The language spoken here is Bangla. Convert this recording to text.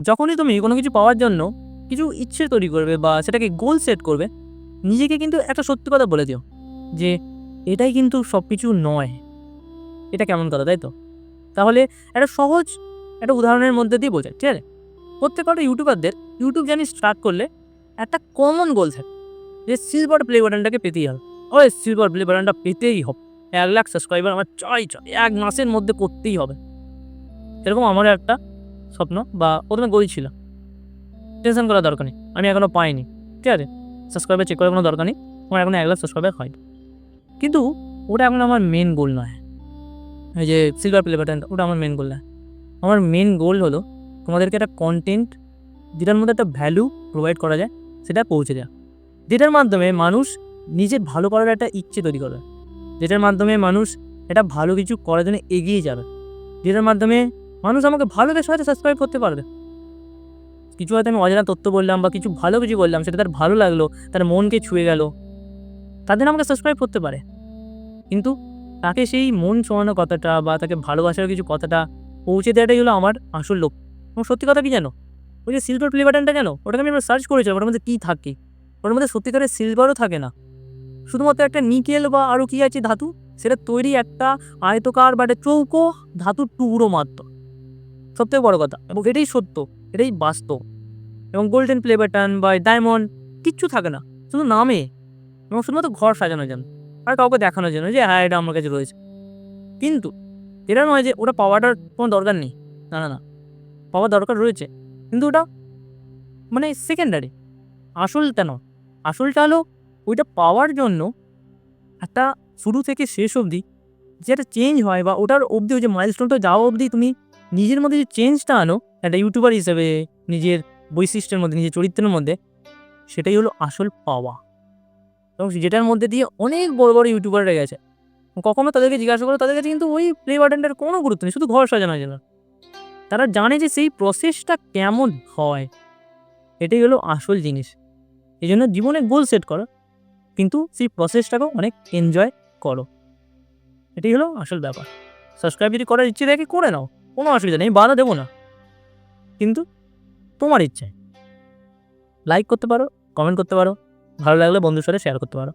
যখনই তুমি কোনো কিছু পাওয়ার জন্য কিছু ইচ্ছে তৈরি করবে বা সেটাকে গোল সেট করবে, নিজেকে কিন্তু একটা সত্যি কথা বলে দিও যে এটাই কিন্তু সব কিছু নয়। এটা কেমন কথা, তাই তো? তাহলে একটা সহজ একটা উদাহরণের মধ্যে দিয়ে বোঝায়, ঠিক আছে? প্রত্যেকটা ইউটিউবারদের ইউটিউব জার্নি স্টার্ট করলে একটা কমন গোল থাকে যে সিলভার প্লে বাটনটাকে পেতেই হবে। ওই সিলভার প্লে বাটনটা পেতেই হবে, 1,00,000 সাবস্ক্রাইবার আমার চাই, 1 মাসের মধ্যে করতেই হবে। এরকম আমারও একটা স্বপ্ন বা প্রথমে গোল ছিল। টেনশন করার দরকার নেই, আমি এখনও পাইনি, ঠিক আছে? সাবস্ক্রাইবার চেক করার কোনো দরকার নেই, আমার এখনও 1,00,000 সাবস্ক্রাইবার হয়নি। কিন্তু ওটা এখন আমার মেন গোল নয়। এই যে সিলভার প্লে বাটন, ওটা আমার মেন গোল নয়। আমার মেন গোল হলো তোমাদেরকে একটা কন্টেন্ট যেটার মধ্যে একটা ভ্যালু প্রোভাইড করা যায় সেটা পৌঁছে দেওয়া, যেটার মাধ্যমে মানুষ নিজের ভালো করার একটা ইচ্ছে তৈরি করবে, যেটার মাধ্যমে মানুষ একটা ভালো কিছু করার জন্য এগিয়ে যাবে, যেটার মাধ্যমে মানুষ আমাকে ভালোবেসে হয়তো সাবস্ক্রাইব করতে পারবে। কিছু হয়তো আমি অজানা তথ্য বললাম বা কিছু ভালো কিছু বললাম, সেটা তার ভালো লাগলো, তার মনকে ছুঁয়ে গেল, তাদের আমাকে সাবস্ক্রাইব করতে পারে। কিন্তু তাকে সেই মন ছোঁয়ানো কথাটা বা তাকে ভালোবাসার কিছু কথাটা পৌঁছে দেওয়াটাই হলো আমার আসল লক্ষ্য। এবং সত্যি কথা কি জানো? ওই যে সিলভার প্লে বাটনটা জানো, ওটাকে আমি সার্চ করেছিলাম, ওটার মধ্যে কী থাকে। ওটার মধ্যে সত্যিকারের সিলভারও থাকে না, শুধুমাত্র একটা নিকেল বা আরও কী আছে ধাতু, সেটা তৈরি একটা আয়তকার বা একটা চৌকো ধাতুর টুকরো মাত্র। সবথেকে বড় কথা, এবং এটাই সত্য, এটাই বাস্তব। এবং গোল্ডেন প্লে বাটন বা ডায়মন্ড কিচ্ছু থাকে না, শুধু নামে, এবং শুধুমাত্র ঘর সাজানোর জন্য আর কাউকে দেখানোর জন্য যে হ্যাঁ এটা আমার কাছে রয়েছে। কিন্তু এটা নয় যে ওটা পাওয়াটার কোনো দরকার নেই, না না না, পাওয়ার দরকার রয়েছে, কিন্তু ওটা মানে সেকেন্ডারি, আসলটা নয়। আসলটা হলো ওইটা পাওয়ার জন্য একটা শুরু থেকে শেষ অবধি যে একটা চেঞ্জ হয়, বা ওটার অবধি ওই যে মাইলস্টোনটা যাওয়া অবধি তুমি নিজের মধ্যে যে চেঞ্জটা আনো একটা ইউটিউবার হিসেবে, নিজের বৈশিষ্ট্যের মধ্যে, নিজের চরিত্রের মধ্যে, সেটাই হলো আসল পাওয়া। এবং যেটার মধ্যে দিয়ে অনেক বড় বড় ইউটিউবাররা গেছে, কখনো তাদেরকে জিজ্ঞাসা করো, তাদের কাছে কিন্তু ওই প্লে বাটনটার কোনো গুরুত্ব নেই, শুধু ঘর সাজানোর জন্য। তারা জানে যে সেই প্রসেসটা কেমন হয়, এটাই হলো আসল জিনিস। এই জন্য জীবনে গোল সেট করো, কিন্তু সেই প্রসেসটাকেও অনেক এনজয় করো, এটাই হলো আসল ব্যাপার। সাবস্ক্রাইব যদি করার ইচ্ছে থাকে করে নাও, কোনো অসুবিধা নেই, বাধা দেবো না, কিন্তু তোমার ইচ্ছে। লাইক করতে পারো, কমেন্ট করতে পারো, ভালো লাগলে বন্ধুর সাথে শেয়ার করতে পারো।